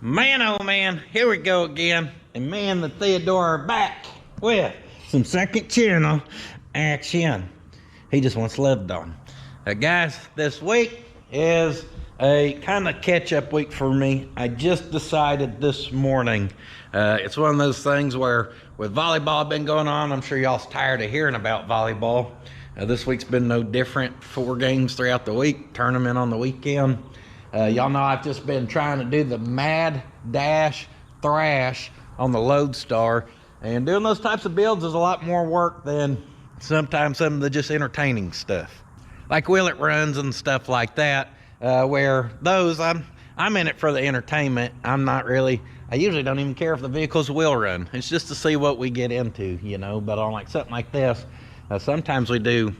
Man, oh man, here we go again. And man, the Theodore are back with some second channel action. He just wants loved on. Guys, this week is a kind of catch-up week for me. I just decided this morning. It's one of those things where with volleyball been going on, I'm sure y'all's tired of hearing about volleyball. This week's been no different. 4 games throughout the week, tournament on the weekend. Y'all know I've just been trying to do the mad dash thrash on the Lodestar, and doing those types of builds is a lot more work than sometimes some of the just entertaining stuff, like wheel-it runs and stuff like that. Where those I'm in it for the entertainment. I usually don't even care if the vehicle's a wheel run. It's just to see what we get into, you know. But on like something like this, sometimes we do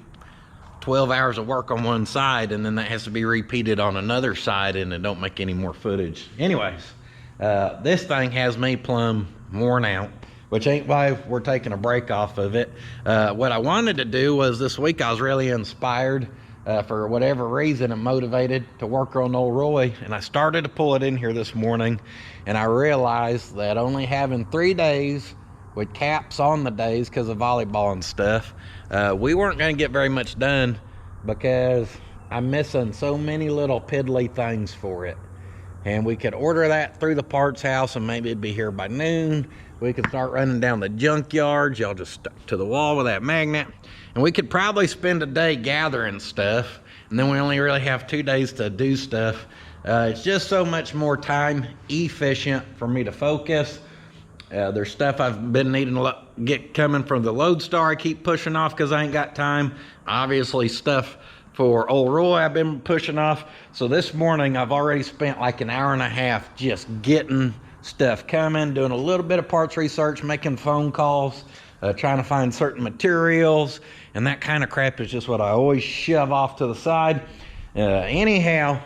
12 hours of work on one side, and then that has to be repeated on another side, and it don't make any more footage. Anyways, this thing has me plumb worn out, which ain't why we're taking a break off of it. What I wanted to do was this week I was really inspired, for whatever reason, and motivated to work on old Roy, and I started to pull it in here this morning, and I realized that only having 3 days with caps on the days because of volleyball and stuff, we weren't going to get very much done because I'm missing so many little piddly things for it. And we could order that through the parts house and maybe it'd be here by noon. We could start running down the junkyards. Y'all just stuck to the wall with that magnet. And we could probably spend a day gathering stuff, and then we only really have 2 days to do stuff. It's just so much more time efficient for me to focus. There's stuff I've been needing to get coming from the Lodestar I keep pushing off because I ain't got time. Obviously stuff for old Roy I've been pushing off. So this morning I've already spent like an hour and a half just getting stuff coming, doing a little bit of parts research, making phone calls, trying to find certain materials, and that kind of crap is just what I always shove off to the side. Anyhow,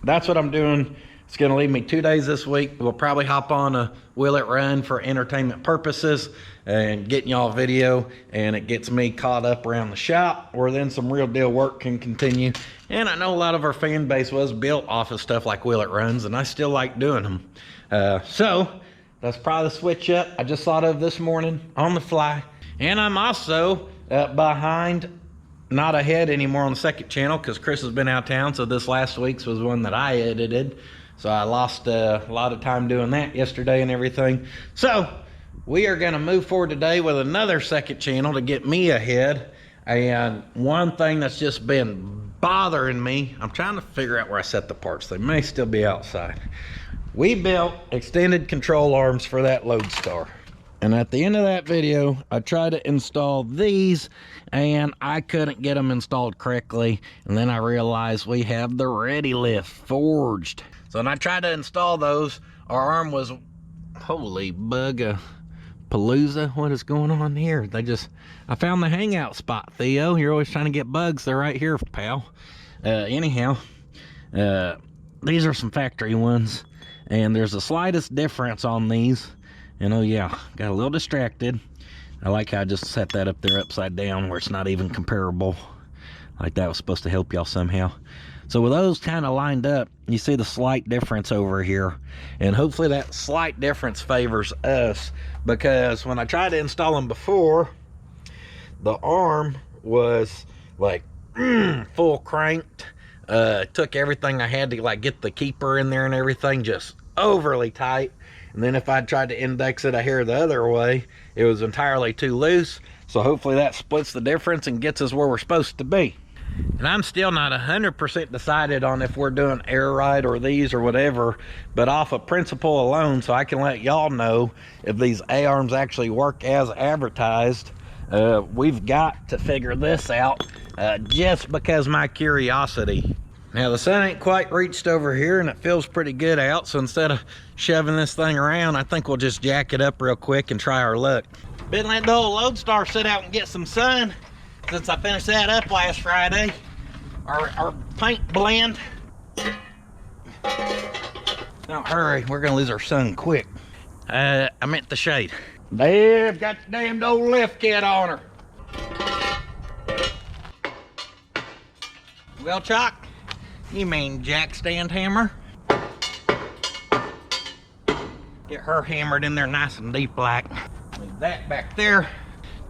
that's what I'm doing. It's going to leave me 2 days this week. We'll probably hop on a Will It Run for entertainment purposes and getting y'all video, and it gets me caught up around the shop, where then some real deal work can continue. And I know a lot of our fan base was built off of stuff like Will It Runs, and I still like doing them. So that's probably the switch up I just thought of this morning on the fly. And I'm also behind, not ahead anymore on the second channel because Chris has been out of town, so this last week's was one that I edited. So I lost a lot of time doing that yesterday and everything. So we are going to move forward today with another second channel to get me ahead. And one thing that's just been bothering me, I'm trying to figure out where I set the parts. They may still be outside. We built extended control arms for that Lodestar. And at the end of that video, I tried to install these and I couldn't get them installed correctly. And then I realized we have the Ready Lift forged. So when I tried to install those, our arm was, holy bug-a-palooza, what is going on here? I found the hangout spot, Theo. You're always trying to get bugs. They're right here, pal. Anyhow, these are some factory ones, and there's the slightest difference on these. And oh yeah, got a little distracted. I like how I just set that up there upside down where it's not even comparable. Like that was supposed to help y'all somehow. So with those kind of lined up, you see the slight difference over here. And hopefully that slight difference favors us, because when I tried to install them before, the arm was like full cranked. Took everything I had to like get the keeper in there and everything, just overly tight. And then if I tried to index it a hair the other way, it was entirely too loose. So hopefully that splits the difference and gets us where we're supposed to be. And I'm still not 100% decided on if we're doing air ride or these or whatever, but off of principle alone, so I can let y'all know if these A-arms actually work as advertised. We've got to figure this out, just because my curiosity. Now the sun ain't quite reached over here and it feels pretty good out, so instead of shoving this thing around, I think we'll just jack it up real quick and try our luck. Been letting the old Lodestar sit out and get some sun since I finished that up last Friday. Our paint blend. Don't hurry, we're gonna lose our sun quick. I meant the shade. They've got the damned old lift kit on her. Well, Chuck, you mean jack stand hammer? Get her hammered in there nice and deep like. Leave that back there.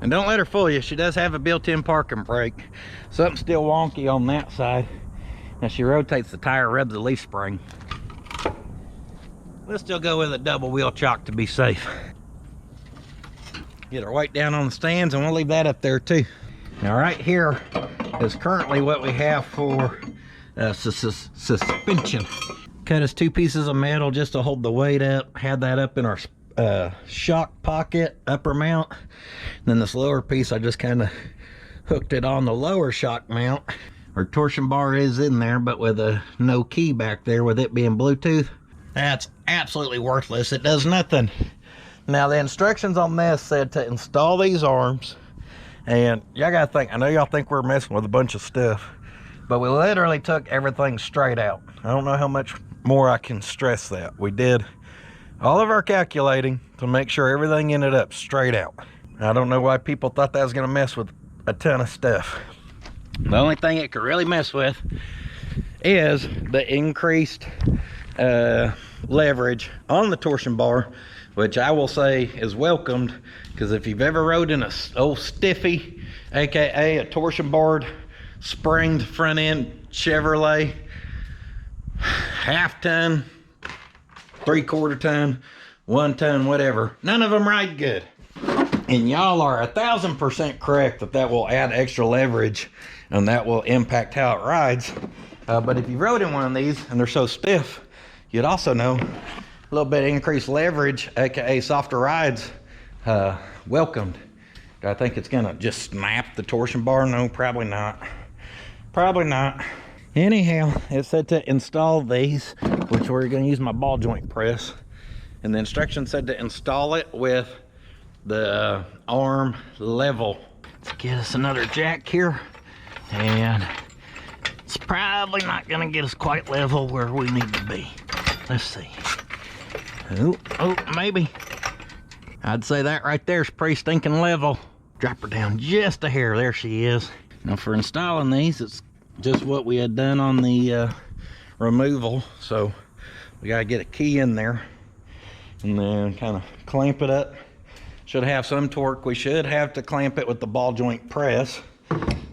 And don't let her fool you, she does have a built-in parking brake. Something's still wonky on that side. Now she rotates the tire, rubs the leaf spring. We'll still go with a double wheel chock to be safe. Get her weight down on the stands and we'll leave that up there too. Now right here is currently what we have for suspension. Cut us 2 pieces of metal just to hold the weight up. Had that up in our shock pocket, upper mount. Then this lower piece, I just kind of hooked it on the lower shock mount. Our torsion bar is in there, but with a no key back there, with it being Bluetooth, that's absolutely worthless. It does nothing. Now the instructions on this said to install these arms, and y'all gotta think, I know y'all think we're messing with a bunch of stuff, but we literally took everything straight out. I don't know how much more I can stress that. We did all of our calculating to make sure everything ended up straight out. I don't know why people thought that was gonna mess with a ton of stuff. The only thing it could really mess with is the increased leverage on the torsion bar, which I will say is welcomed, because if you've ever rode in a old stiffy, aka a torsion barred springed front end Chevrolet, half ton, 3/4 ton, 1 ton, whatever, none of them ride good. And y'all are 1000% correct that will add extra leverage and that will impact how it rides. But if you rode in one of these and they're so stiff, you'd also know a little bit of increased leverage, aka softer rides, welcomed. Do I think it's gonna just snap the torsion bar? No, probably not. Probably not. Anyhow, it said to install these, which we're gonna use my ball joint press. And the instructions said to install it with the arm level. Let's get us another jack here. And it's probably not gonna get us quite level where we need to be. Let's see. Oh, maybe. I'd say that right there is pretty stinking level. Drop her down just a hair. There she is. Now for installing these, it's just what we had done on the removal. So we gotta get a key in there and then kind of clamp it up. Should have some torque. We should have to clamp it with the ball joint press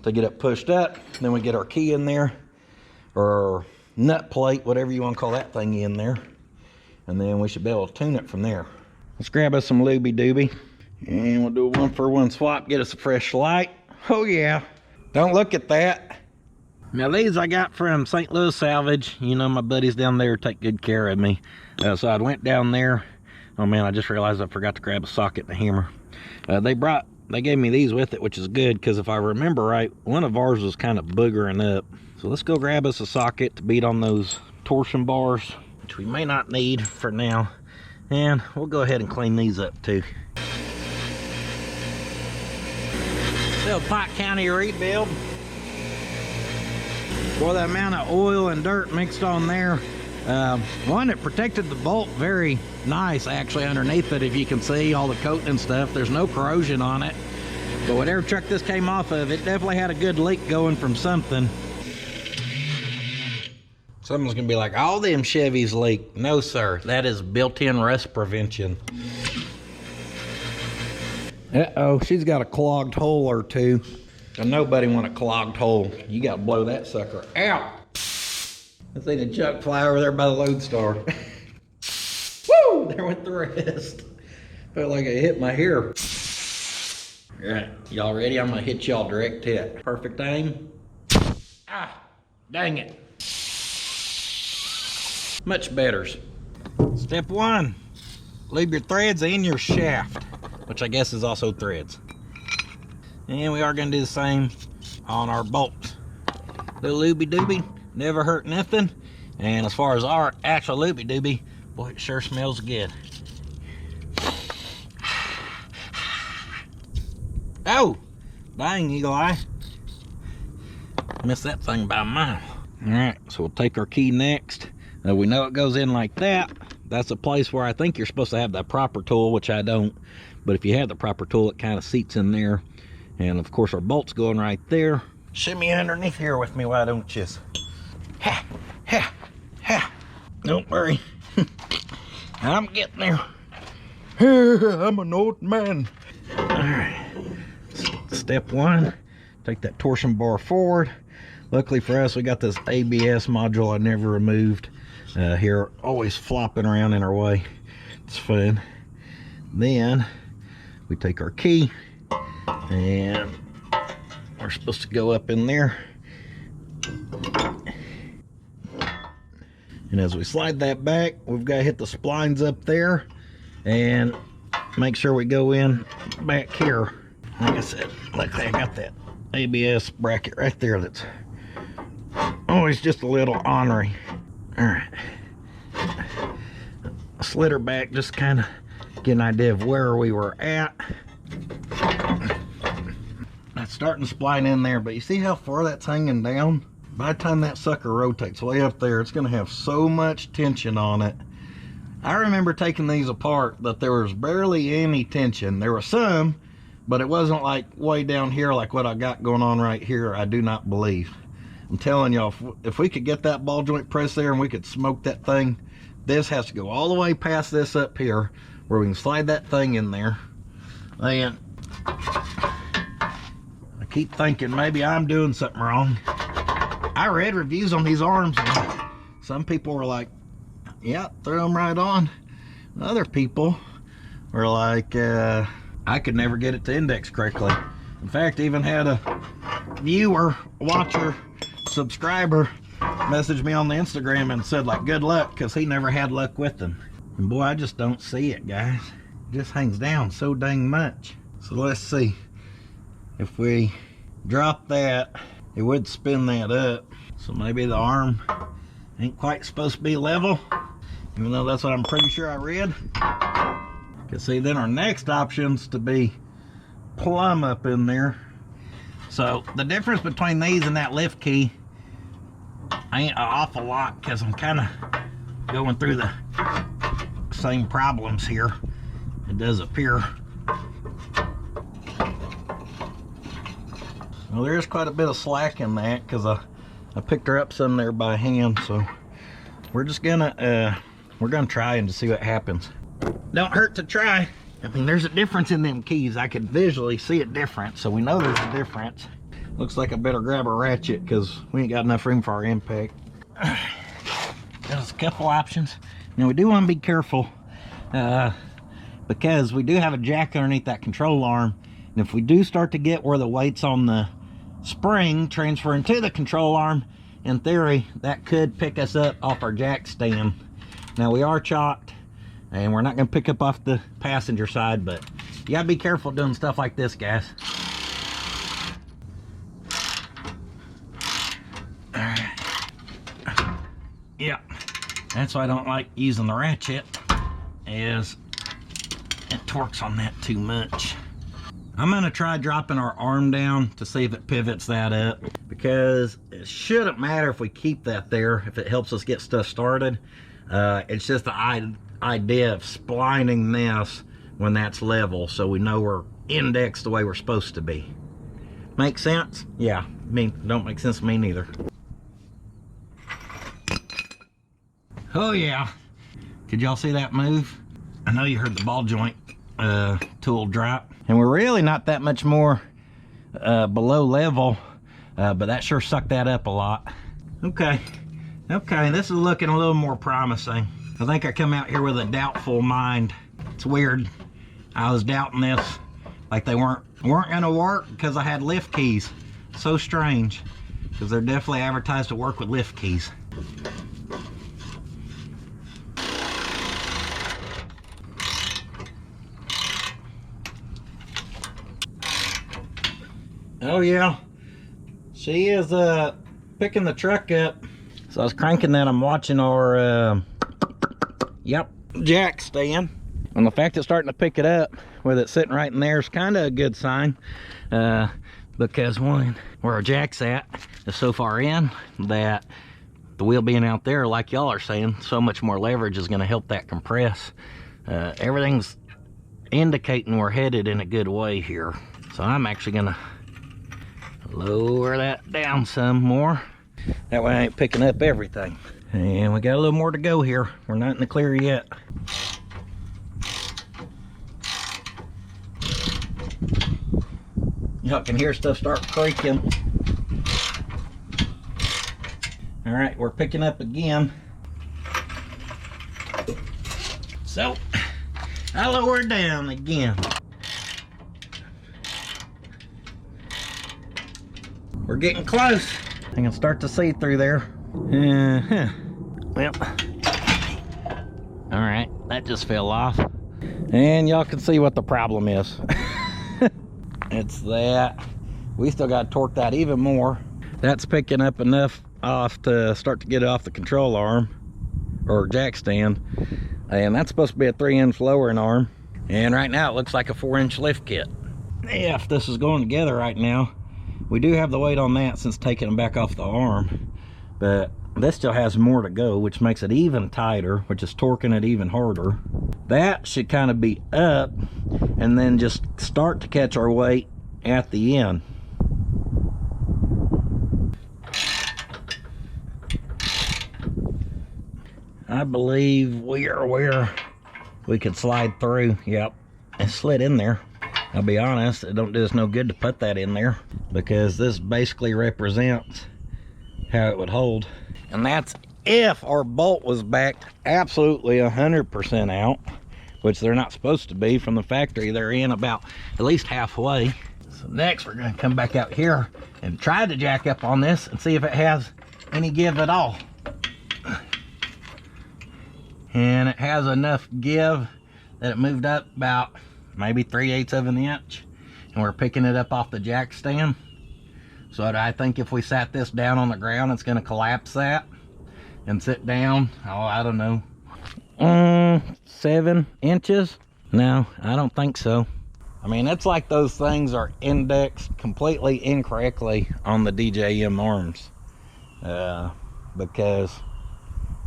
to get it pushed up. Then we get our key in there, or nut plate, whatever you want to call that thing, in there, and then we should be able to tune it from there. Let's grab us some looby dooby and we'll do a 1-for-1 swap, get us a fresh light. Oh yeah, don't look at that. Now these I got from St. Louis Salvage. You know, my buddies down there take good care of me. So I went down there. Oh man, I just realized I forgot to grab a socket and a hammer. They gave me these with it, which is good, because if I remember right, one of ours was kind of boogering up. So let's go grab us a socket to beat on those torsion bars, which we may not need for now. And we'll go ahead and clean these up too. Little Pike County rebuild. Boy, the amount of oil and dirt mixed on there. One, it protected the bolt very nice actually underneath it. If you can see all the coating and stuff, there's no corrosion on it. But whatever truck this came off of, it definitely had a good leak going from something. Someone's gonna be like, all them Chevys leak. No sir, that is built-in rust prevention. Uh-oh, she's got a clogged hole or two. And nobody want a clogged hole. You gotta blow that sucker out. I seen a chuck fly over there by the Lodestar. Woo! There went the rest. Felt like it hit my hair. Alright, y'all ready? I'm gonna hit y'all direct hit. Perfect aim. Ah, dang it. Much better. Step 1, lube your threads and your shaft, which I guess is also threads. And we are gonna do the same on our bolts. Little looby dooby. Never hurt nothing. And as far as our actual loopy doobie, boy, it sure smells good. Oh, dang, eagle eye. Missed that thing by a mile. All right, so we'll take our key next. We know it goes in like that. That's a place where I think you're supposed to have the proper tool, which I don't. But if you have the proper tool, it kind of seats in there. And of course, our bolt's going right there. Shimmy underneath here with me, why don't you? Ha, ha, ha. Don't worry. I'm getting there. I'm an old man. All right, step one, take that torsion bar forward. Luckily for us, we got this ABS module I never removed here, always flopping around in our way. It's fun. Then we take our key and we're supposed to go up in there. And as we slide that back, we've got to hit the splines up there and make sure we go in back here. Like I said, luckily I got that ABS bracket right there that's always just a little ornery. All right, slid her back, just kind of get an idea of where we were at. That's starting to spline in there, but you see how far that's hanging down? By the time that sucker rotates way up there, it's going to have so much tension on it. I remember taking these apart, but there was barely any tension. There was some, but it wasn't like way down here like what I got going on right here. I do not believe. I'm telling y'all, if we could get that ball joint press there and we could smoke that thing, this has to go all the way past this up here where we can slide that thing in there. And I keep thinking maybe I'm doing something wrong. I read reviews on these arms and some people were like, yeah, throw them right on. Other people were like, I could never get it to index correctly. In fact, even had a viewer, watcher, subscriber message me on the Instagram and said like good luck because he never had luck with them. And boy, I just don't see it, guys. It just hangs down so dang much. So let's see. If we drop that, it would spin that up. So maybe the arm ain't quite supposed to be level, even though that's what I'm pretty sure I read. Because see, then our next option's to be plumb up in there. So the difference between these and that lift key ain't an awful lot, because I'm kind of going through the same problems here. It does appear. Well, there's quite a bit of slack in that because I picked her up some there by hand. So we're just gonna try and to see what happens. Don't hurt to try. I mean, there's a difference in them keys. I could visually see it different, so we know there's a difference. Looks like I better grab a ratchet because we ain't got enough room for our impact. There's a couple options. Now we do want to be careful because we do have a jack underneath that control arm, and if we do start to get where the weight's on the spring transferring to the control arm, in theory that could pick us up off our jack stand. Now we are chocked and we're not going to pick up off the passenger side, but you gotta be careful doing stuff like this, guys. All right. Yeah, that's why I don't like using the ratchet, is it torques on that too much. I'm gonna try dropping our arm down to see if it pivots that up, because it shouldn't matter if we keep that there, if it helps us get stuff started. It's just the idea of splining this when that's level, so we know we're indexed the way we're supposed to be. Make sense? Yeah, I mean, don't make sense to me neither. Oh yeah, did y'all see that move? I know you heard the ball joint tool drop. And we're really not that much more below level, but that sure sucked that up a lot. Okay, this is looking a little more promising. I think I come out here with a doubtful mind. It's weird. I was doubting this, like they weren't gonna work because I had lift keys. So strange, because they're definitely advertised to work with lift keys. Oh yeah, she is picking the truck up. So I was cranking that, I'm watching our jack stand, and the fact it's starting to pick it up with it sitting right in there is kind of a good sign, because one, where our jack's at is so far in that the wheel being out there, like y'all are saying, so much more leverage is going to help that compress. Everything's indicating we're headed in a good way here, so I'm actually gonna lower that down some more. That way I ain't picking up everything. And we got a little more to go here. We're not in the clear yet. Y'all can hear stuff start creaking. All right, we're picking up again. So, I lower it down again. We're getting close. I can start to see through there. Well, all right, that just fell off. And y'all can see what the problem is. It's that we still got to torque that even more. That's picking up enough off to start to get it off the control arm or jack stand. And that's supposed to be a 3-inch lowering arm. And right now it looks like a 4-inch lift kit. If this is going together right now, we do have the weight on that since taking them back off the arm. But this still has more to go, which makes it even tighter, which is torquing it even harder. That should kind of be up and then just start to catch our weight at the end. I believe we are where we could slide through. Yep, it slid in there. I'll be honest, it don't do us no good to put that in there because this basically represents how it would hold. And that's if our bolt was backed absolutely 100% out, which they're not supposed to be from the factory. They're in about at least halfway. So next we're gonna come back out here and try to jack up on this and see if it has any give at all. And it has enough give that it moved up about maybe 3/8 of an inch. And we're picking it up off the jack stand. So I think if we sat this down on the ground, it's gonna collapse that and sit down, oh, I don't know, 7 inches? No, I don't think so. I mean, it's like those things are indexed completely incorrectly on the DJM arms. Because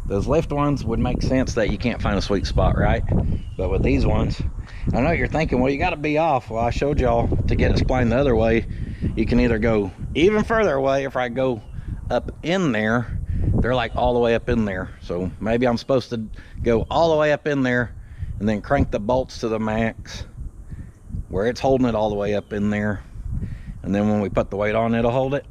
those lift ones would make sense that you can't find a sweet spot, right? But with these ones, I know you're thinking, well, you got to be off. Well, I showed y'all to get it splined the other way. You can either go even further away. If I go up in there, they're like all the way up in there. So maybe I'm supposed to go all the way up in there and then crank the bolts to the max where it's holding it all the way up in there. And then when we put the weight on, it'll hold it.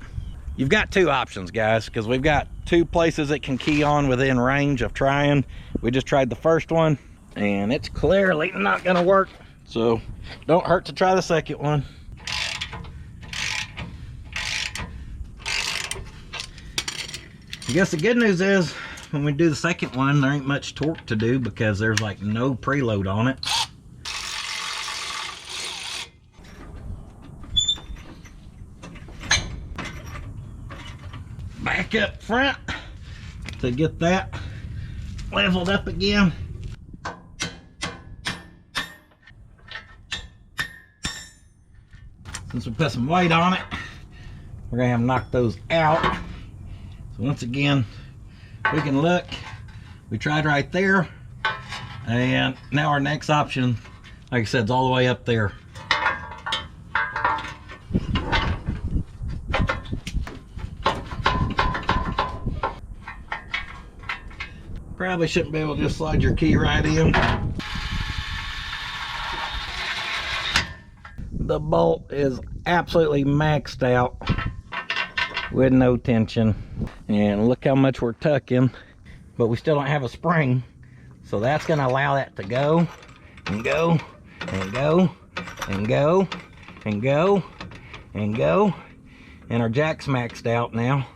You've got two options, guys, because we've got 2 places it can key on within range of trying. We just tried the first one and it's clearly not gonna work. So don't hurt to try the second one. I guess the good news is when we do the second one, there ain't much torque to do because there's like no preload on it. Back up front to get that leveled up again. Since we put some weight on it, we're gonna have to knock those out. So once again, we can look. We tried right there, and now our next option, like I said, is all the way up there. Probably shouldn't be able to just slide your key right in. The bolt is absolutely maxed out with no tension. And look how much we're tucking, but we still don't have a spring. So that's gonna allow that to go and go and go and go and go and go. And our jack's maxed out now.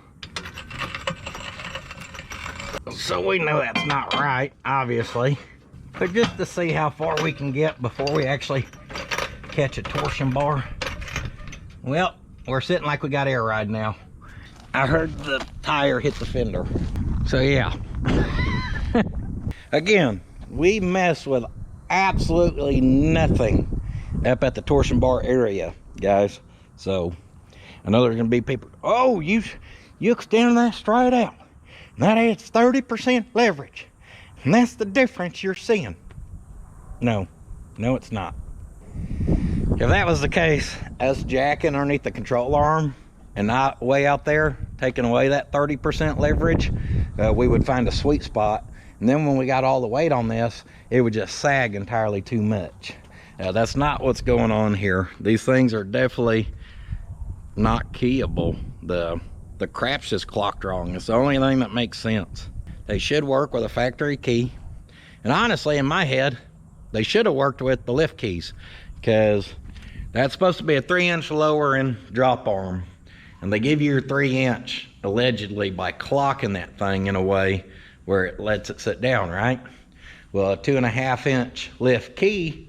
So we know that's not right, obviously. But just to see how far we can get before we actually catch a torsion bar. Well, we're sitting like we got air ride now. I heard the tire hit the fender. So yeah. Again, we mess with absolutely nothing up at the torsion bar area, guys. So I know there's gonna be people, oh, you extend that straight out. That adds 30% leverage. And that's the difference you're seeing. No, it's not. If that was the case, us jacking underneath the control arm and not way out there, taking away that 30% leverage, we would find a sweet spot. And then when we got all the weight on this, it would just sag entirely too much. That's not what's going on here. These things are definitely not keyable. The crap's just clocked wrong. It's the only thing that makes sense. They should work with a factory key. And honestly, in my head, they should have worked with the lift keys, because that's supposed to be a 3-inch lowering drop arm. And they give you your 3-inch allegedly by clocking that thing in a way where it lets it sit down, right? Well, a 2.5-inch lift key,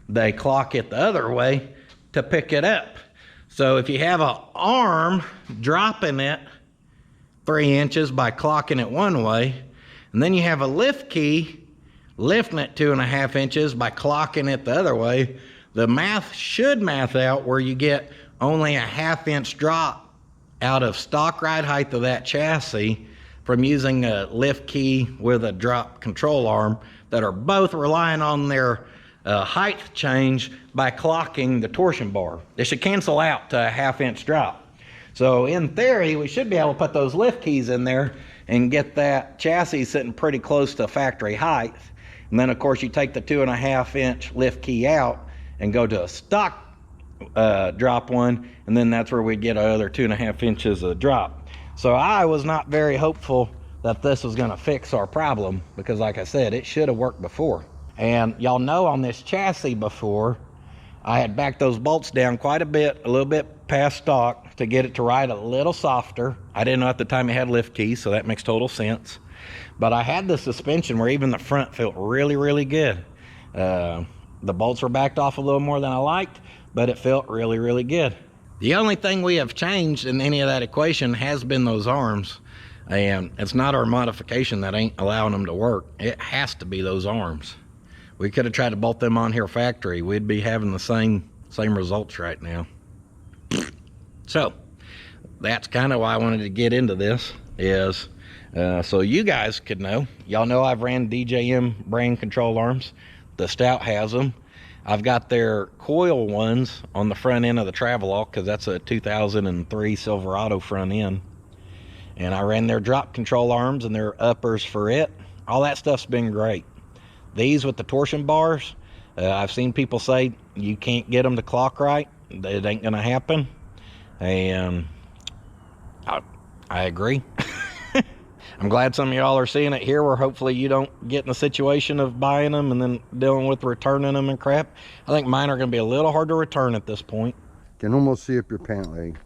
they clock it the other way to pick it up. So if you have an arm dropping it 3 inches by clocking it one way, and then you have a lift key lifting it 2.5 inches by clocking it the other way, the math should math out where you get only a 1/2 inch drop out of stock ride height of that chassis from using a lift key with a drop control arm that are both relying on their height change by clocking the torsion bar. They should cancel out to a 1/2 inch drop. So in theory, we should be able to put those lift keys in there and get that chassis sitting pretty close to factory height. And then of course you take the 2.5 inch lift key out and go to a stock drop one, and then that's where we get our other 2.5 inches of drop. So I was not very hopeful that this was gonna fix our problem, because like I said, it should have worked before. And y'all know on this chassis before, I had backed those bolts down quite a little bit past stock to get it to ride a little softer. I didn't know at the time it had lift keys, so that makes total sense. But I had the suspension where even the front felt really, really good. The bolts were backed off a little more than I liked, but it felt really, really good. The only thing we have changed in any of that equation has been those arms. And it's not our modification that ain't allowing them to work. It has to be those arms. We could have tried to bolt them on here factory. We'd be having the same results right now. So that's kind of why I wanted to get into this, is so you guys could know. Y'all know I've ran DJM brand control arms. The Stout has them. I've got their coil ones on the front end of the Travelhawk, because that's a 2003 Silverado front end. And I ran their drop control arms and their uppers for it. All that stuff's been great. These with the torsion bars, I've seen people say you can't get them to clock right. It ain't gonna happen. And I agree. I'm glad some of y'all are seeing it here, where hopefully you don't get in the situation of buying them and then dealing with returning them and crap. I think mine are gonna be a little hard to return at this point. Can almost see up your pant leg.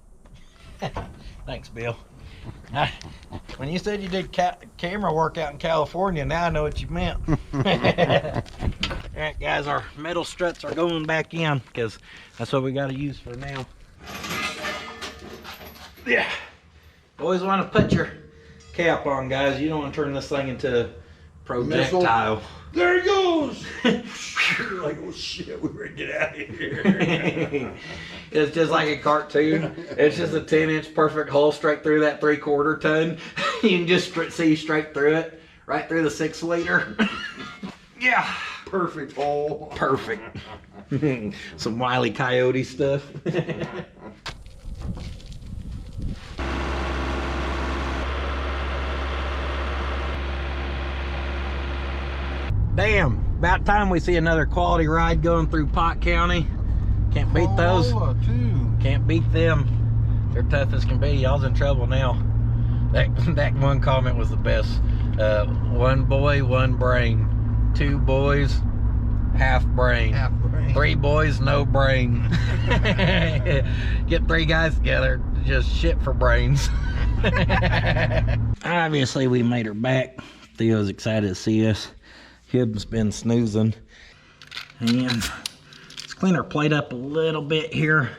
Thanks, Bill. When you said you did camera work out in California, now I know what you meant. All right, guys, our metal struts are going back in, because that's what we got to use for now. Yeah. Always want to put your cap on, guys. You don't want to turn this thing into a projectile. There he goes! You're like, oh shit, we better get out of here. It's just like a cartoon. It's just a 10-inch perfect hole straight through that 3/4 ton. You can just see straight through it, right through the 6-liter. Yeah. Perfect hole. Perfect. Some Wile E. Coyote stuff. Damn, about time we see another quality ride going through Pot County. Can't beat those. Can't beat them. They're tough as can be. Y'all's in trouble now. That one comment was the best. One boy, one brain. 2 boys, half brain. 3 boys, no brain. Get 3 guys together, just shit for brains. Obviously we made her back. Theo's excited to see us. Kid's been snoozing. And let's clean our plate up a little bit here,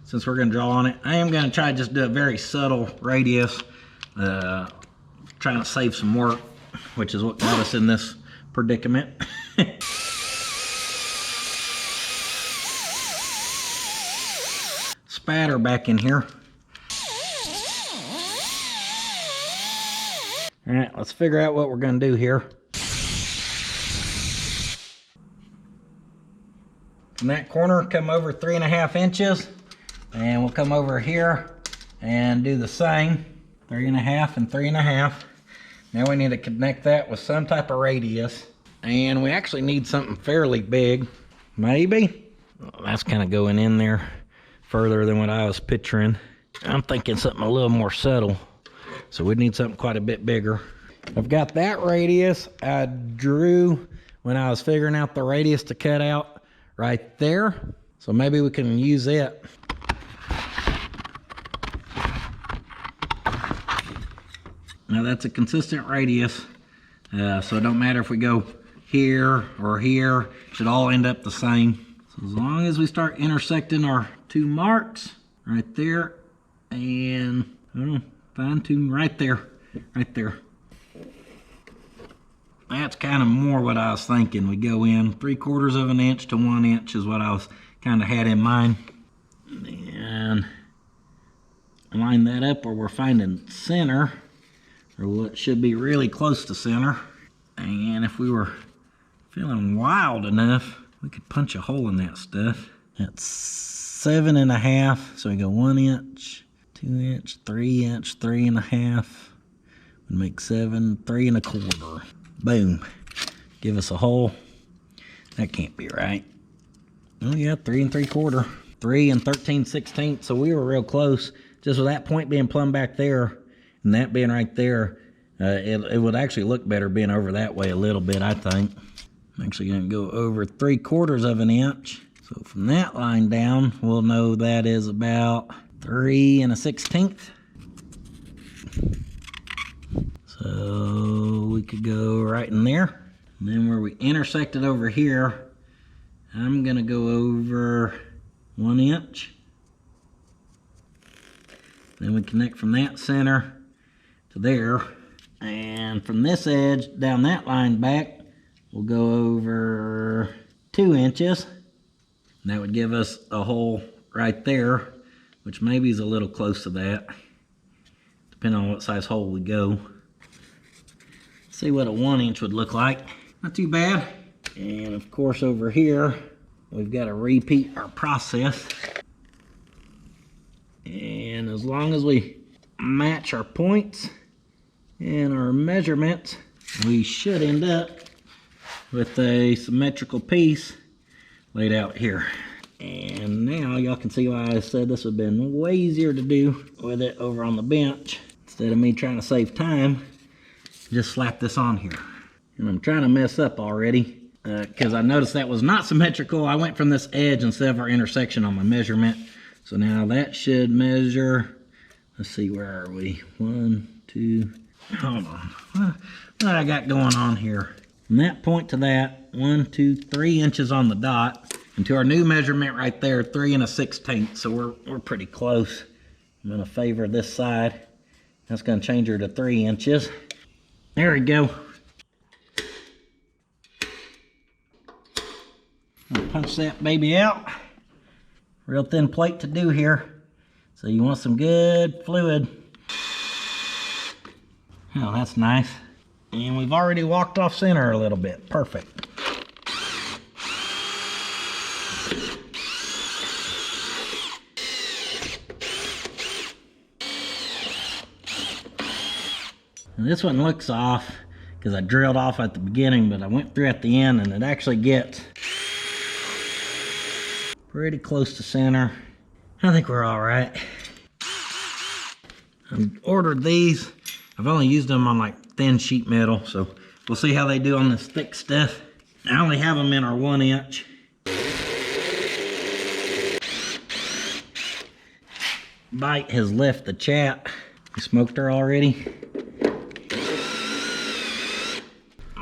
since we're gonna draw on it. I am gonna try to just do a very subtle radius, trying to save some work, which is what got us in this predicament. Spatter back in here. All right, let's figure out what we're gonna do here. From that corner, come over 3.5 inches, and we'll come over here and do the same, 3.5 and 3.5. Now we need to connect that with some type of radius, and we actually need something fairly big. Maybe that's kind of going in there further than what I was picturing. I'm thinking something a little more subtle. So we need something quite a bit bigger. I've got that radius I drew when I was figuring out the radius to cut out right there. So maybe we can use it. Now that's a consistent radius. So it don't matter if we go here or here, it should all end up the same. So as long as we start intersecting our two marks right there and fine tune right there. That's kind of more what I was thinking. We go in 3/4 of an inch to 1 inch is what I was kind of had in mind. And line that up where we're finding center, or what should be really close to center. And if we were feeling wild enough, we could punch a hole in that stuff. That's 7.5, so we go 1 inch, 2 inch, 3 inch, 3.5, would make 7, 3 1/4. Boom. Give us a hole. That can't be right. Oh yeah, 3 3/4. 3 13/16. So we were real close. Just with that point being plumb back there, and that being right there, it would actually look better being over that way a little bit, I think. I'm actually going to go over 3/4 of an inch. So from that line down, we'll know that is about 3 1/16. So we could go right in there. And then where we intersected over here, I'm going to go over 1 inch. Then we connect from that center to there. And from this edge down that line back, we'll go over 2 inches. And that would give us a hole right there, which maybe is a little close to that, depending on what size hole we go. Let's see what a 1 inch would look like. Not too bad. And of course over here, we've got to repeat our process. And as long as we match our points and our measurements, we should end up with a symmetrical piece laid out here. And now y'all can see why I said this would have been way easier to do with it over on the bench. Instead of me trying to save time, just slap this on here. And I'm trying to mess up already because I noticed that was not symmetrical. I went from this edge instead of our intersection on my measurement. So now that should measure, let's see, where are we? 1, 2, hold on. What I got going on here? From that point to that, 1, 2, 3 inches on the dot. And to our new measurement right there, 3 1/16. So we're pretty close. I'm gonna favor this side. That's gonna change her to 3 inches. There we go. I'll punch that baby out. Real thin plate to do here. So you want some good fluid. Oh, that's nice. And we've already walked off center a little bit. Perfect. And this one looks off because I drilled off at the beginning, but I went through at the end and it actually gets pretty close to center. I think we're all right. I ordered these. I've only used them on like thin sheet metal, so we'll see how they do on this thick stuff. I only have them in our 1 inch. Bite has left the chat. We smoked her already.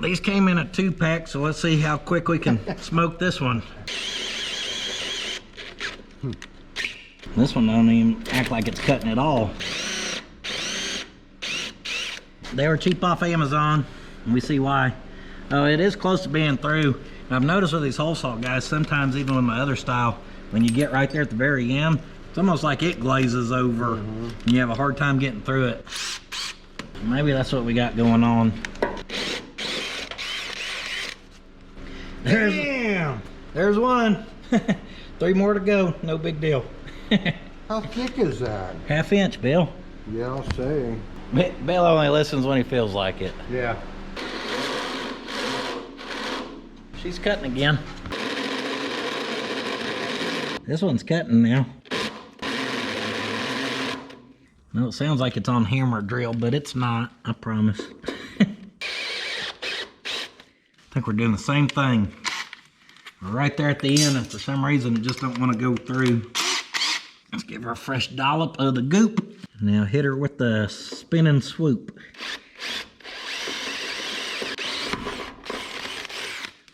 These came in a 2-pack, so let's see how quick we can smoke this one. This one don't even act like it's cutting at all. They were cheap off Amazon, and we see why. Oh, it is close to being through. And I've noticed with these hole saw guys, sometimes even with my other style, when you get right there at the very end, it's almost like it glazes over, and you have a hard time getting through it. Maybe that's what we got going on. There's one. 3 more to go. No big deal. How thick is that? 1/2 inch, Bill. Yeah, I'll say. Bill only listens when he feels like it. Yeah. She's cutting again. This one's cutting now. No, it sounds like it's on hammer drill, but it's not, I promise. I think we're doing the same thing. We're right there at the end, and for some reason it just don't want to go through. Let's give her a fresh dollop of the goop. Now hit her with the spin and swoop.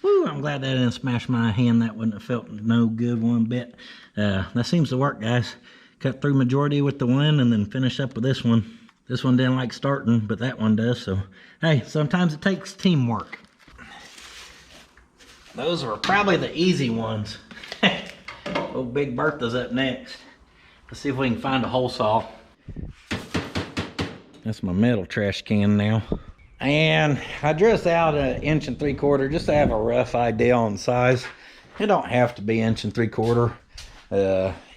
Woo, I'm glad that didn't smash my hand. That wouldn't have felt no good one bit. That seems to work, guys. Cut through majority with the one and then finish up with this one. This one didn't like starting, but that one does, so hey, sometimes it takes teamwork. Those are probably the easy ones. Old Big Bertha's up next. Let's see if we can find a hole saw. That's my metal trash can now. And I dressed out 1 3/4 just to have a rough idea on size. It don't have to be 1 3/4.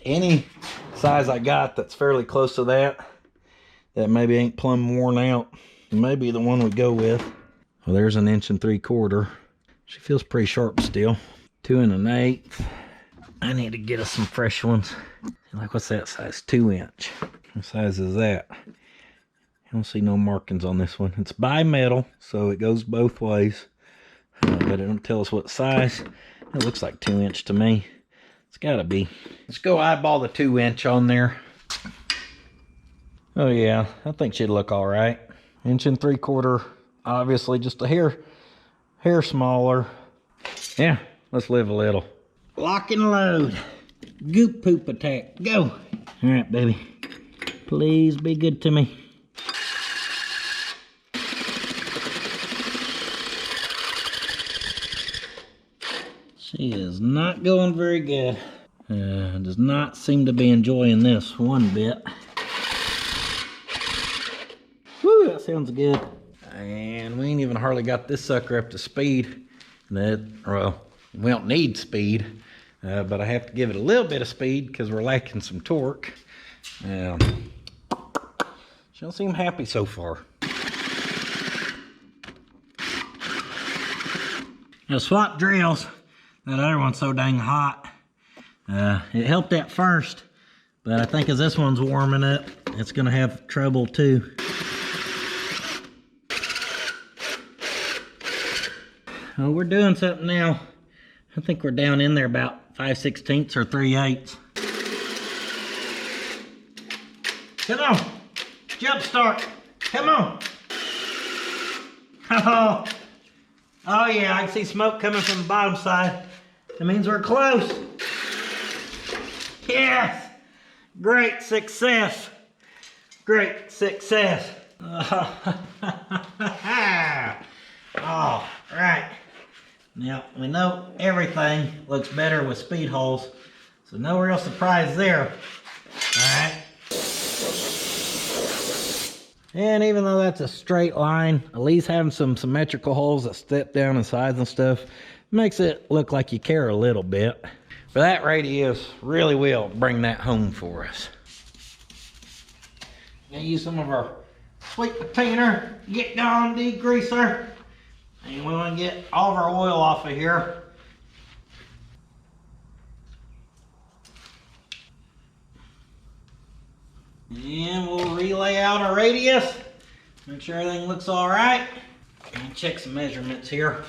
Any size I got that's fairly close to that maybe ain't plumb worn out, maybe the one we go with. Well, there's 1 3/4. She feels pretty sharp still. 2 1/8. I need to get us some fresh ones. Like, what's that size? 2 inch. What size is that? I don't see no markings on this one. It's bi-metal, so it goes both ways. But it don't tell us what size. It looks like 2 inch to me. It's gotta be. Let's go eyeball the 2 inch on there. Oh yeah, I think she'd look all right. 1 3/4, obviously just a hair smaller. Yeah, let's live a little. Lock and load. Goop poop attack. Go. All right, baby. Please be good to me. She is not going very good. Does not seem to be enjoying this one bit. Woo, that sounds good. And we ain't even hardly got this sucker up to speed. Well, we don't need speed, but I have to give it a little bit of speed because we're lacking some torque. She don't seem happy so far. Now swap drills. That other one's so dang hot. It helped at first, but I think as this one's warming up, it's gonna have trouble too. Oh, we're doing something now. I think we're down in there about 5/16 or 3/8. Come on, jump start. Come on. Oh yeah, I can see smoke coming from the bottom side. That means we're close. Yes, great success. Great success. All right. Now, we know everything looks better with speed holes, so no real surprise there. All right. And even though that's a straight line, at least having some symmetrical holes that step down in size and stuff makes it look like you care a little bit. But that radius really will bring that home for us. Gonna use some of our sweet patina, get gone degreaser. And we want to get all of our oil off of here. And we'll relay out our radius. Make sure everything looks all right. And check some measurements here.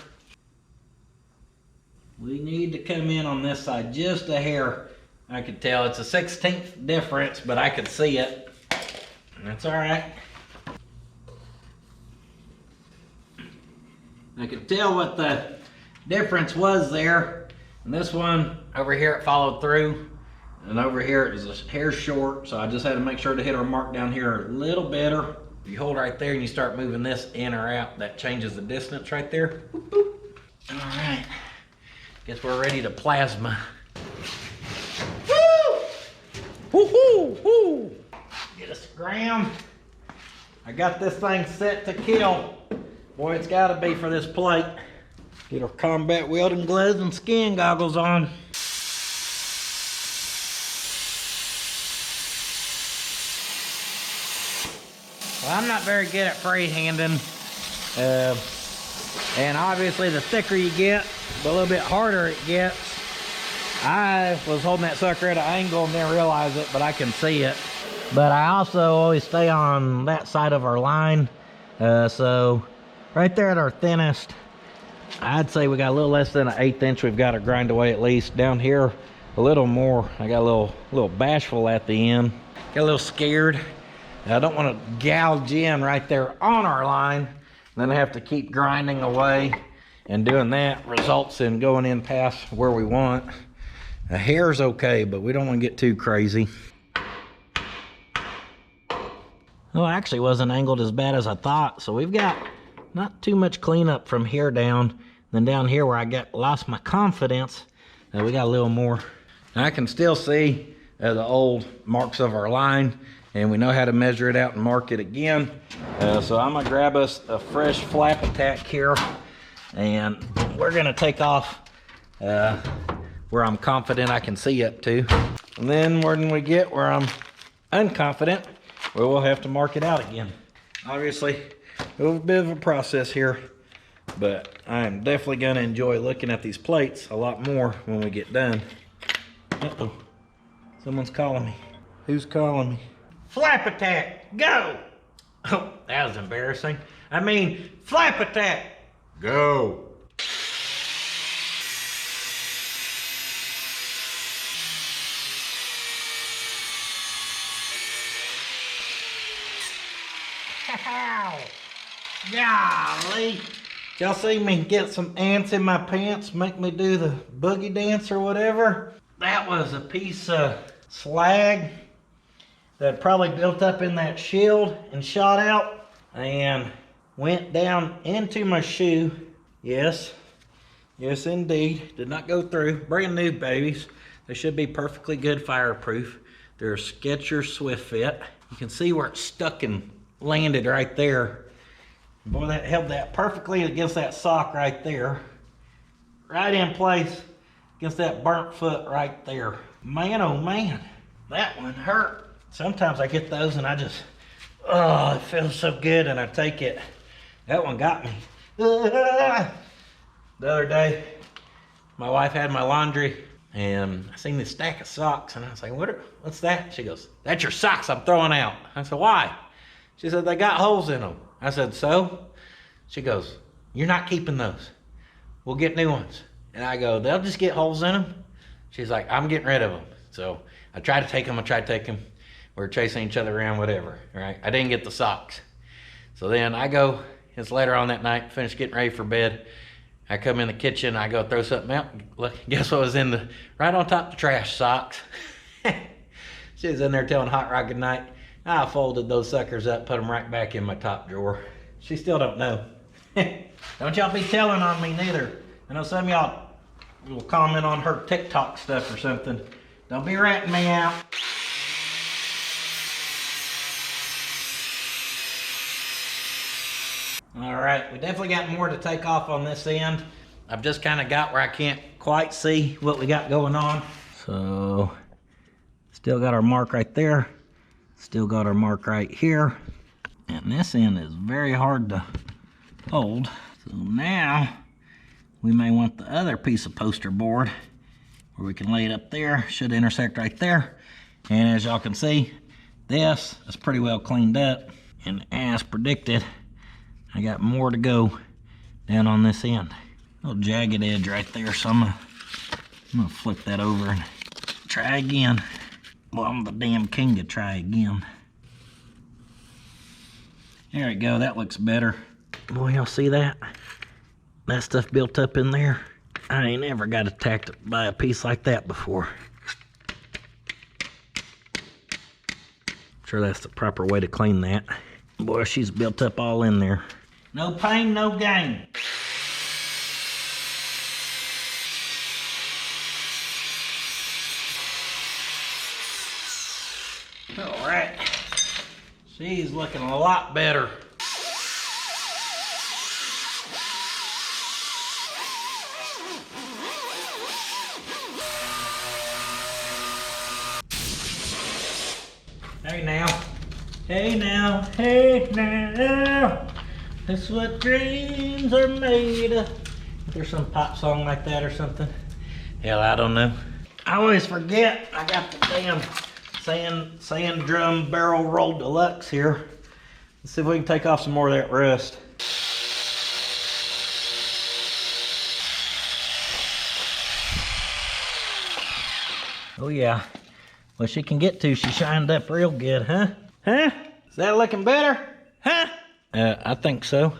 We need to come in on this side just a hair. I could tell it's a 1/16 difference, but I could see it. And that's all right. I could tell what the difference was there. And this one over here, it followed through. And over here, it was a hair short. So I just had to make sure to hit our mark down here a little better. If you hold right there and you start moving this in or out, that changes the distance right there. Boop, boop. All right. Guess we're ready to plasma. Woo! Woo-hoo! Woo! Get us a gram. I got this thing set to kill. Boy, it's gotta be for this plate. Get our combat welding gloves and skin goggles on. Well, I'm not very good at freehanding. And obviously the thicker you get, the little bit harder it gets. I was holding that sucker at an angle and didn't realize it, but I can see it. But I also always stay on that side of our line. So right there at our thinnest, I'd say we got a little less than an 1/8 inch we've got to grind away at least. Down here, a little more. I got a little bashful at the end. Got a little scared. I don't want to gouge in right there on our line. Then I have to keep grinding away. And doing that results in going in past where we want. A hair's okay, but we don't want to get too crazy. Well, it actually wasn't angled as bad as I thought. So we've got not too much cleanup from here down. Then down here where I lost my confidence, we got a little more. Now I can still see the old marks of our line, and we know how to measure it out and mark it again. So I'm gonna grab us a fresh flap attack here, and we're gonna take off where I'm confident I can see up to. And then when we get where I'm unconfident, we will have to mark it out again. Obviously, a little bit of a process here, but I am definitely gonna enjoy looking at these plates a lot more when we get done. Uh-oh, someone's calling me. Who's calling me? Flap attack, go! Oh, that was embarrassing. I mean, flap attack, go! Ow! Golly! Y'all see me get some ants in my pants, make me do the boogie dance or whatever? That was a piece of slag that probably built up in that shield and shot out and went down into my shoe. Yes, yes indeed. Did not go through. Brand new babies. They should be perfectly good fireproof. They're a Skechers Swift Fit. You can see where it stuck and landed right there. Boy, that held that perfectly against that sock right there. Right in place against that burnt foot right there. Man, oh man, that one hurt. Sometimes I get those and I just, oh, it feels so good, and I take it. That one got me. The other day, my wife had my laundry and I seen this stack of socks and I was like, what's that? She goes, that's your socks I'm throwing out. I said, why? She said, they got holes in them. I said, so? She goes, you're not keeping those. We'll get new ones. And I go, they'll just get holes in them? She's like, I'm getting rid of them. So I tried to take them. We were chasing each other around, whatever, right? I didn't get the socks. So then I go, it's later on that night, finished getting ready for bed. I come in the kitchen, I go throw something out. Look, guess what was right on top of the trash? Socks. She was in there telling Hot Rod good night. I folded those suckers up, put them right back in my top drawer. She still don't know. Don't y'all be telling on me neither. I know some of y'all will comment on her TikTok stuff or something. Don't be ratting me out. All right, we definitely got more to take off on this end. I've just kind of got where I can't quite see what we got going on. So, still got our mark right there. Still got our mark right here. And this end is very hard to hold. So now, we may want the other piece of poster board where we can lay it up there. Should intersect right there. And as y'all can see, this is pretty well cleaned up. And as predicted, I got more to go down on this end. A little jagged edge right there, so I'm gonna flip that over and try again. Well, I'm the damn king to try again. There we go, that looks better. Boy, y'all see that? That stuff built up in there. I ain't ever got attacked by a piece like that before. Sure that's the proper way to clean that. Boy, she's built up all in there. No pain, no gain. All right, she's looking a lot better. Hey now, hey now, hey now. That's what dreams are made of. There's some pop song like that or something. Hell, I don't know. I always forget I got the damn sand drum barrel roll deluxe here. Let's see if we can take off some more of that rust. Oh yeah. Well, she can get to. She shined up real good, huh? Huh? Is that looking better? Huh? I think so.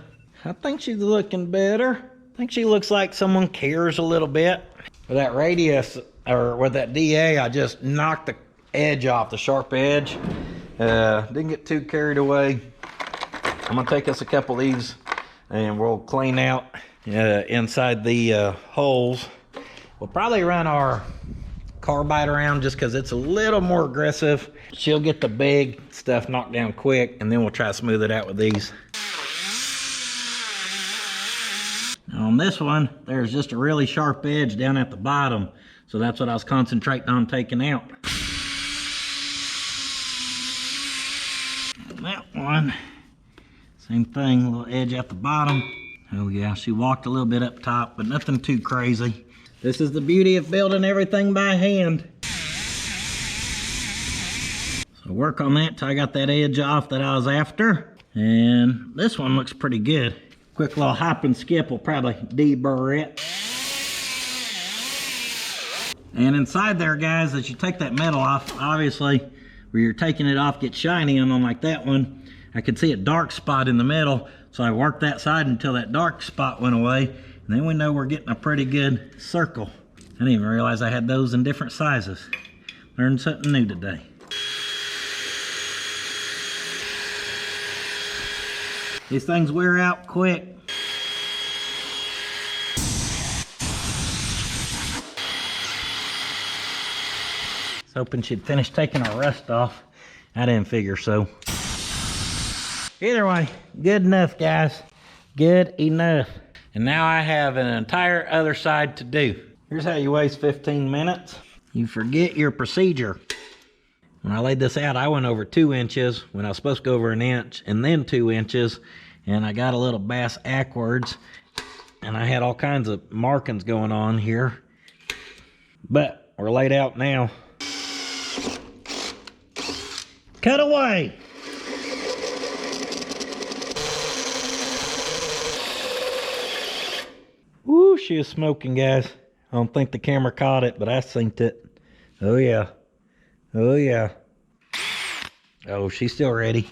I think she's looking better. I think she looks like someone cares a little bit. With that radius, or with that DA, I just knocked the edge off, the sharp edge. Didn't get too carried away. I'm gonna take us a couple of these and we'll clean out inside the holes. We'll probably run our carbide around just because it's a little more aggressive. She'll get the big stuff knocked down quick, and then we'll try to smooth it out with these. On this one, there's just a really sharp edge down at the bottom, so that's what I was concentrating on taking out. That one, same thing, little edge at the bottom. Oh yeah, she walked a little bit up top, but nothing too crazy. This is the beauty of building everything by hand. So work on that till I got that edge off that I was after. And this one looks pretty good. Quick little hop and skip will probably deburr it. And inside there, guys, as you take that metal off, obviously where you're taking it off gets shiny, and on like that one, I could see a dark spot in the middle. So I worked that side until that dark spot went away. And then we know we're getting a pretty good circle. I didn't even realize I had those in different sizes. Learned something new today. These things wear out quick. I was hoping she'd finish taking our rust off. I didn't figure so. Either way, good enough, guys. Good enough. And now I have an entire other side to do. Here's how you waste 15 minutes. You forget your procedure. When I laid this out, I went over 2 inches when I was supposed to go over 1 inch, and then 2 inches, and I got a little bass backwards, and I had all kinds of markings going on here. But we're laid out now. Cut away. Woo, she is smoking, guys. I don't think the camera caught it, but I synced it. Oh yeah. Oh yeah. Oh, she's still ready.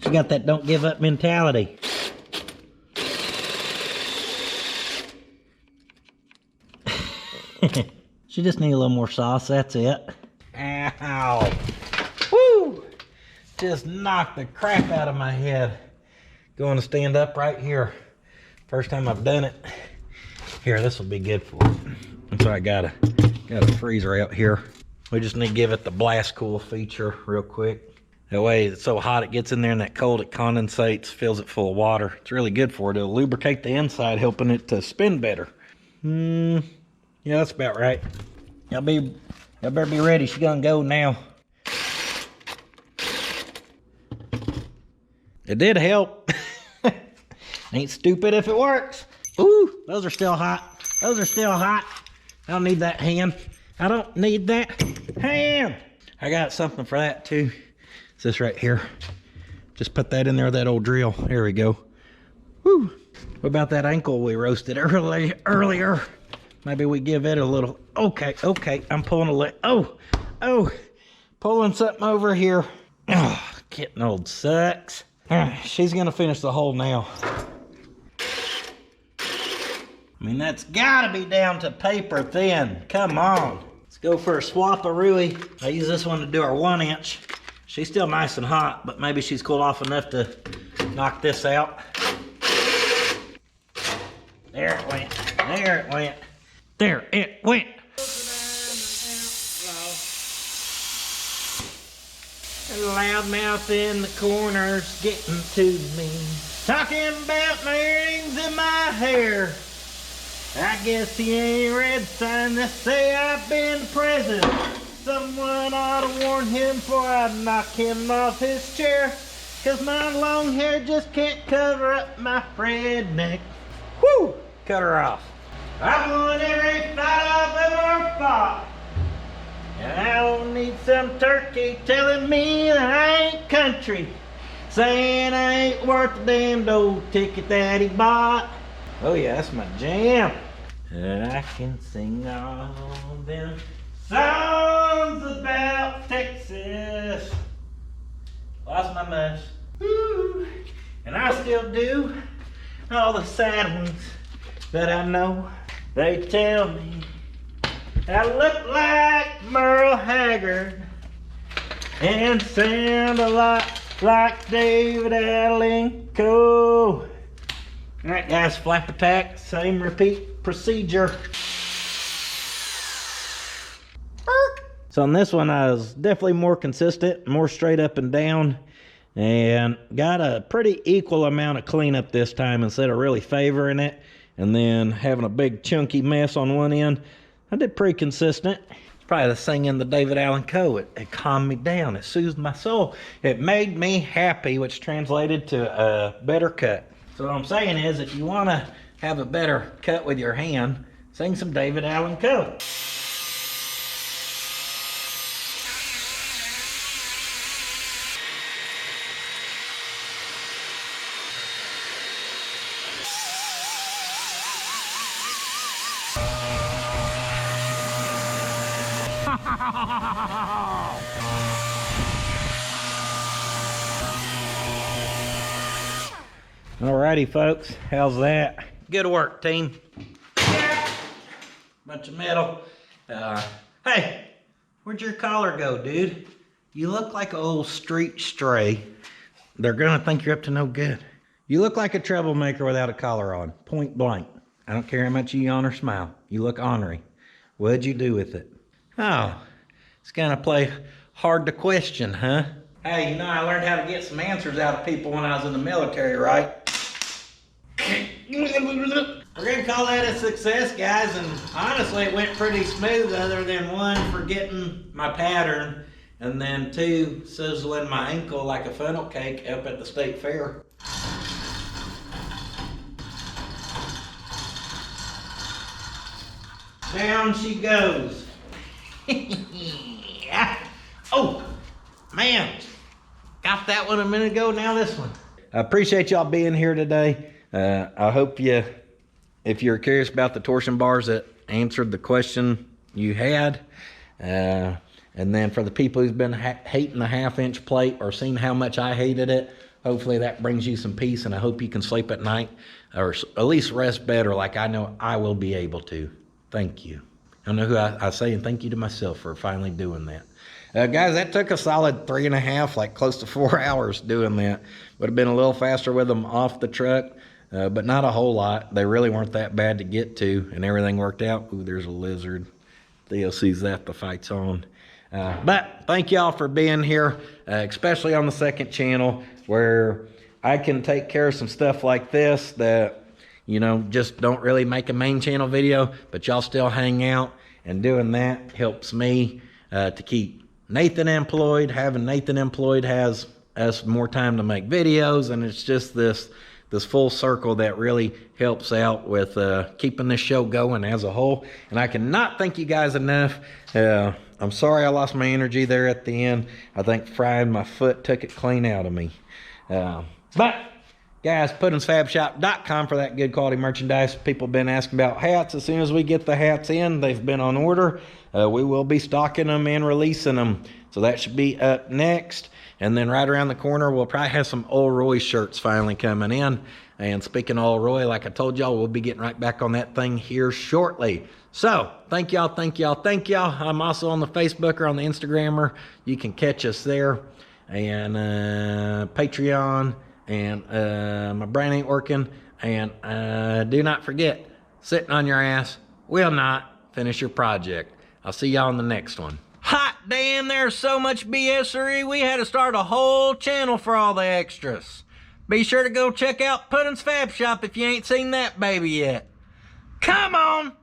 She got that don't give up mentality. She just needs a little more sauce, that's it. Ow. Woo! Just knocked the crap out of my head. Going to stand up right here. First time I've done it. Here, this will be good for it. And so I got a freezer out here. We just need to give it the blast cool feature real quick. That way it's so hot it gets in there, and that cold it condensates, fills it full of water. It's really good for it. It'll lubricate the inside, helping it to spin better. Yeah, that's about right. Y'all better be ready. She's gonna go now. It did help. Ain't stupid if it works. Ooh, those are still hot. Those are still hot. I don't need that hand. I don't need that hand. I got something for that too. It's this right here. Just put that in there with that old drill. There we go. Woo. What about that ankle we roasted earlier? Maybe we give it a little. Okay. I'm pulling a leg. Oh. Pulling something over here. Oh, getting old sucks. All right, she's gonna finish the hole now. I mean, that's gotta be down to paper thin. Come on. Let's go for a swap-a-rooey. I use this one to do our 1 inch. She's still nice and hot, but maybe she's cooled off enough to knock this out. There it went. There it went. There it went. Loudmouth in the corners getting to me. Talking about my earrings and my hair. I guess he ain't read the sign that say I've been to prison. Someone ought to warn him before I knock him off his chair. Cause my long hair just can't cover up my redneck. Woo! Cut her off. I've won every fight I've ever fought. And I don't need eat some turkey, telling me that I ain't country, saying I ain't worth the damn old ticket that he bought. Oh yeah, that's my jam. I can sing all them songs about Texas. Lost my mush. Woo. And I still do all the sad ones that I know. They tell me I look like Merle Haggard and sound a lot like David Alenko. Alright guys, flap attack, same repeat procedure. So on this one I was definitely more consistent, more straight up and down, and got a pretty equal amount of cleanup this time instead of really favoring it and then having a big chunky mess on one end. I did pretty consistent. It's probably the singing the David Alenko. It calmed me down, it soothed my soul. It made me happy, which translated to a better cut. So what I'm saying is, if you want to have a better cut with your hand, sing some David Alenko. Alrighty folks, how's that? Good work, team. Yeah. Bunch of metal. Hey, where'd your collar go, dude? You look like an old street stray. They're gonna think you're up to no good. You look like a troublemaker without a collar on, point blank. I don't care how much you yawn or smile. You look ornery. What'd you do with it? Oh, it's gonna play hard to question, huh? Hey, you know, I learned how to get some answers out of people when I was in the military, right? We're gonna call that a success, guys, and honestly it went pretty smooth other than one, forgetting my pattern, and then two, sizzling my ankle like a funnel cake up at the state fair. Down she goes. Oh, man. Got that one a minute ago, now this one. I appreciate y'all being here today. I hope if you're curious about the torsion bars, that answered the question you had. And then for the people who's been hating the 1/2-inch plate or seen how much I hated it, hopefully that brings you some peace, and I hope you can sleep at night or at least rest better like I know I will be able to. Thank you. I know who I say, and thank you to myself for finally doing that. Guys, that took a solid 3.5, like close to 4 hours doing that. Would have been a little faster with them off the truck, but not a whole lot. They really weren't that bad to get to, and everything worked out. Ooh, there's a lizard. Theo sees that, the fight's on. But thank y'all for being here, especially on the second channel, where I can take care of some stuff like this that, you know, just don't really make a main channel video, but y'all still hang out, and doing that helps me to keep Nathan employed. Having Nathan employed has us more time to make videos, and it's just this full circle that really helps out with keeping this show going as a whole. And I cannot thank you guys enough. I'm sorry I lost my energy there at the end. I think frying my foot took it clean out of me. But guys, puttinsfabshop.com for that good quality merchandise. People have been asking about hats. As soon as we get the hats in, they've been on order. We will be stocking them and releasing them. So that should be up next. And then right around the corner, we'll probably have some Old Roy shirts finally coming in. And speaking of Old Roy, like I told y'all, we'll be getting right back on that thing here shortly. So thank y'all, thank y'all, thank y'all. I'm also on the Facebook or on the Instagrammer. You can catch us there. And Patreon. And my brain ain't working. And do not forget, sitting on your ass will not finish your project. I'll see y'all in the next one. Hot damn, there's so much BSery. We had to start a whole channel for all the extras. Be sure to go check out Puttin's Fab Shop if you ain't seen that baby yet. Come on!